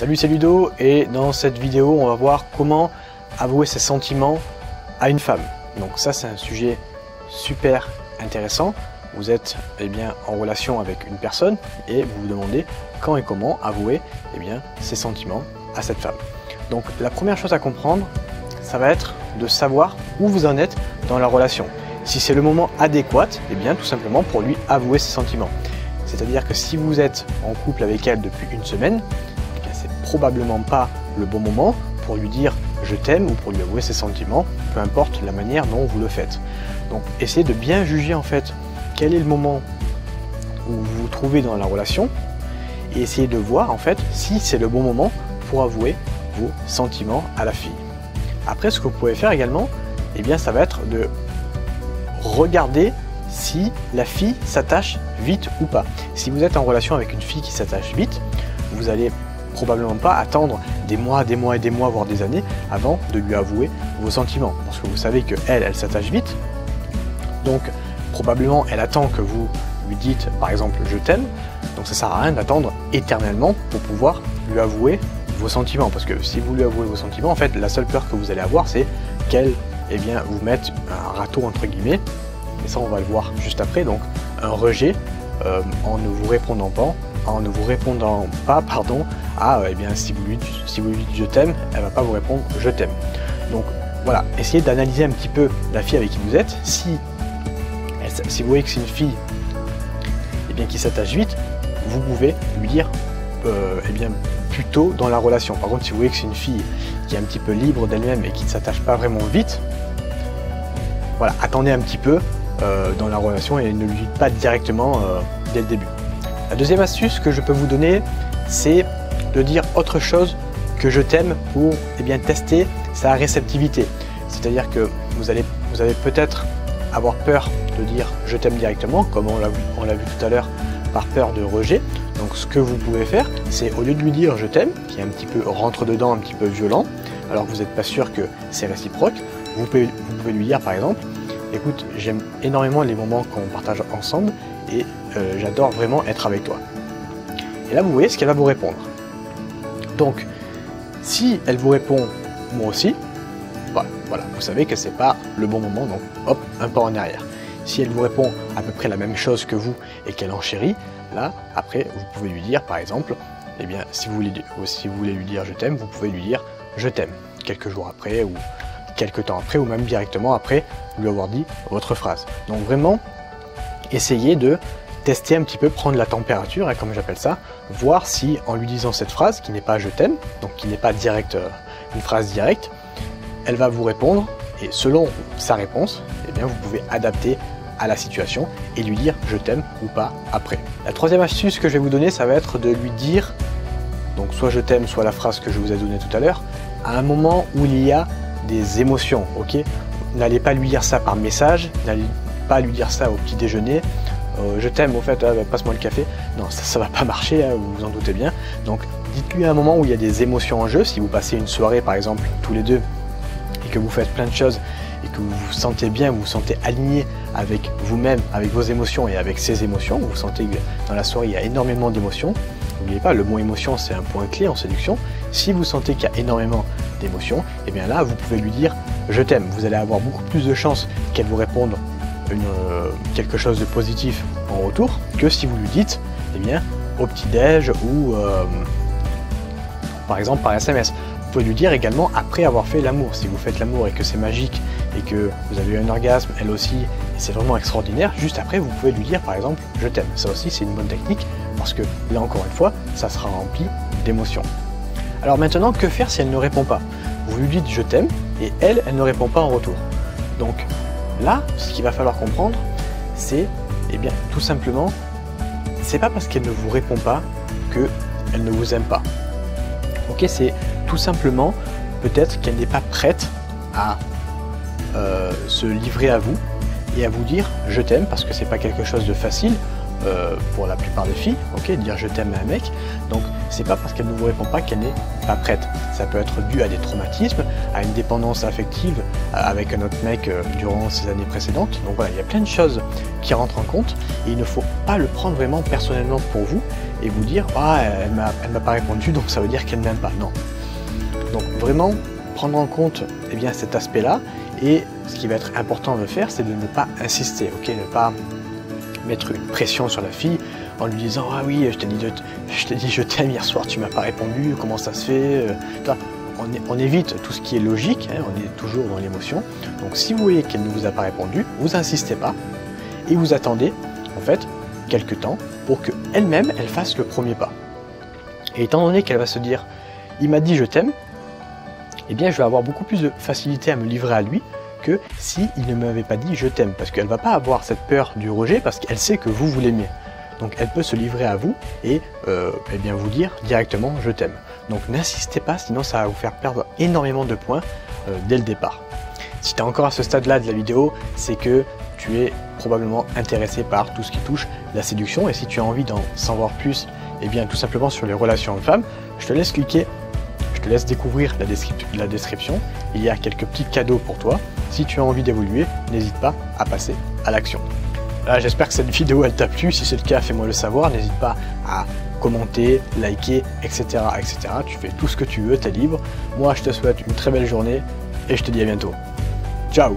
Salut, c'est Ludo et dans cette vidéo on va voir comment avouer ses sentiments à une femme. Donc ça c'est un sujet super intéressant. Vous êtes en relation avec une personne et vous vous demandez quand et comment avouer ses sentiments à cette femme. Donc la première chose à comprendre, ça va être de savoir où vous en êtes dans la relation. Si c'est le moment adéquat, tout simplement pour lui avouer ses sentiments. C'est-à-dire que si vous êtes en couple avec elle depuis une semaine, c'est probablement pas le bon moment pour lui dire je t'aime ou pour lui avouer ses sentiments, peu importe la manière dont vous le faites. Donc essayez de bien juger en fait quel est le moment où vous vous trouvez dans la relation et essayez de voir en fait si c'est le bon moment pour avouer vos sentiments à la fille. Après, ce que vous pouvez faire également, ça va être de regarder si la fille s'attache vite ou pas. Si vous êtes en relation avec une fille qui s'attache vite, vous allez probablement pas attendre des mois, voire des années avant de lui avouer vos sentiments. Parce que vous savez qu'elle s'attache vite. Donc probablement elle attend que vous lui dites par exemple je t'aime. Donc ça sert à rien d'attendre éternellement pour pouvoir lui avouer vos sentiments. Parce que si vous lui avouez vos sentiments, en fait la seule peur que vous allez avoir c'est qu'elle vous mette un râteau entre guillemets. Et ça on va le voir juste après, donc un rejet en ne vous répondant pas, si vous lui dites je t'aime, elle va pas vous répondre je t'aime. Donc voilà, essayez d'analyser un petit peu la fille avec qui vous êtes. Si vous voyez que c'est une fille qui s'attache vite, vous pouvez lui dire plus tôt dans la relation. Par contre, si vous voyez que c'est une fille qui est un petit peu libre d'elle-même et qui ne s'attache pas vraiment vite, voilà, attendez un petit peu dans la relation et ne lui dites pas directement dès le début. La deuxième astuce que je peux vous donner, c'est de dire autre chose que je t'aime pour tester sa réceptivité. C'est-à-dire que vous allez peut-être avoir peur de dire je t'aime directement, comme on l'a vu tout à l'heure, par peur de rejet. Donc ce que vous pouvez faire, c'est au lieu de lui dire je t'aime, qui est un petit peu rentre dedans, un petit peu violent, alors que vous n'êtes pas sûr que c'est réciproque, vous pouvez lui dire par exemple écoute, j'aime énormément les moments qu'on partage ensemble et j'adore vraiment être avec toi. Et là, vous voyez ce qu'elle va vous répondre. Donc, si elle vous répond moi aussi, voilà, vous savez que c'est pas le bon moment, donc hop, un pas en arrière. Si elle vous répond à peu près la même chose que vous et qu'elle enchérit, là, après, vous pouvez lui dire, par exemple, si vous voulez lui dire je t'aime, vous pouvez lui dire je t'aime quelques jours après ou quelques temps après ou même directement après lui avoir dit votre phrase. Donc vraiment, essayez de tester un petit peu, prendre la température, comme j'appelle ça, voir si en lui disant cette phrase, qui n'est pas je t'aime, donc qui n'est pas direct, une phrase directe, elle va vous répondre et selon sa réponse, vous pouvez adapter à la situation et lui dire je t'aime ou pas après. La troisième astuce que je vais vous donner, ça va être de lui dire, donc soit je t'aime, soit la phrase que je vous ai donnée tout à l'heure, à un moment où il y a des émotions, ok? N'allez pas lui dire ça par message, n'allez pas lui dire ça au petit déjeuner, je t'aime au fait, passe-moi le café. Non, ça va pas marcher, vous vous en doutez bien. Donc dites-lui à un moment où il y a des émotions en jeu, si vous passez une soirée par exemple tous les deux et que vous faites plein de choses et que vous vous sentez bien, vous vous sentez aligné avec vous-même, avec vos émotions et avec ses émotions, vous sentez que dans la soirée il y a énormément d'émotions. N'oubliez pas, le mot émotion c'est un point clé en séduction. Si vous sentez qu'il y a énormément d'émotions, là vous pouvez lui dire je t'aime. Vous allez avoir beaucoup plus de chances qu'elle vous réponde quelque chose de positif en retour que si vous lui dites au petit-déj ou par exemple par SMS. Vous pouvez lui dire également après avoir fait l'amour. Si vous faites l'amour et que c'est magique et que vous avez eu un orgasme, elle aussi, et c'est vraiment extraordinaire, juste après vous pouvez lui dire par exemple je t'aime. Ça aussi c'est une bonne technique parce que là encore une fois ça sera rempli d'émotions. Alors maintenant, que faire si elle ne répond pas? Vous lui dites je t'aime et elle ne répond pas en retour. Donc là, ce qu'il va falloir comprendre, c'est tout simplement, c'est pas parce qu'elle ne vous répond pas qu'elle ne vous aime pas. Ok, c'est tout simplement peut-être qu'elle n'est pas prête à se livrer à vous et à vous dire je t'aime parce que c'est pas quelque chose de facile pour la plupart des filles, ok, dire je t'aime à un mec. Donc c'est pas parce qu'elle ne vous répond pas qu'elle n'est pas prête. Ça peut être dû à des traumatismes, à une dépendance affective avec un autre mec durant ces années précédentes. Donc voilà, il y a plein de choses qui rentrent en compte et il ne faut pas le prendre vraiment personnellement pour vous et vous dire ah elle m'a pas répondu donc ça veut dire qu'elle m'aime pas. Non. Donc vraiment prendre en compte eh bien, cet aspect-là, et ce qui va être important de faire, c'est de ne pas insister, ok, ne pas mettre une pression sur la fille en lui disant ah oui je t'ai dit je t'aime hier soir, tu m'as pas répondu, comment ça se fait, on évite tout ce qui est logique, hein, on est toujours dans l'émotion. Donc si vous voyez qu'elle ne vous a pas répondu, vous insistez pas et vous attendez en fait quelques temps pour que elle-même elle fasse le premier pas. Et étant donné qu'elle va se dire il m'a dit je t'aime, eh bien je vais avoir beaucoup plus de facilité à me livrer à lui que si il ne m'avait pas dit je t'aime, parce qu'elle va pas avoir cette peur du rejet parce qu'elle sait que vous l'aimez. Donc elle peut se livrer à vous et eh bien vous dire directement je t'aime. Donc n'insistez pas, sinon ça va vous faire perdre énormément de points dès le départ. Si tu es encore à ce stade-là de la vidéo, c'est que tu es probablement intéressé par tout ce qui touche la séduction, et si tu as envie d'en savoir plus, eh bien tout simplement sur les relations hommes-femmes, je te laisse cliquer. Je te laisse découvrir la description, il y a quelques petits cadeaux pour toi. Si tu as envie d'évoluer, n'hésite pas à passer à l'action. Voilà, j'espère que cette vidéo elle t'a plu, si c'est le cas fais-moi le savoir, n'hésite pas à commenter, liker, etc., etc. Tu fais tout ce que tu veux, tu es libre. Moi je te souhaite une très belle journée et je te dis à bientôt. Ciao!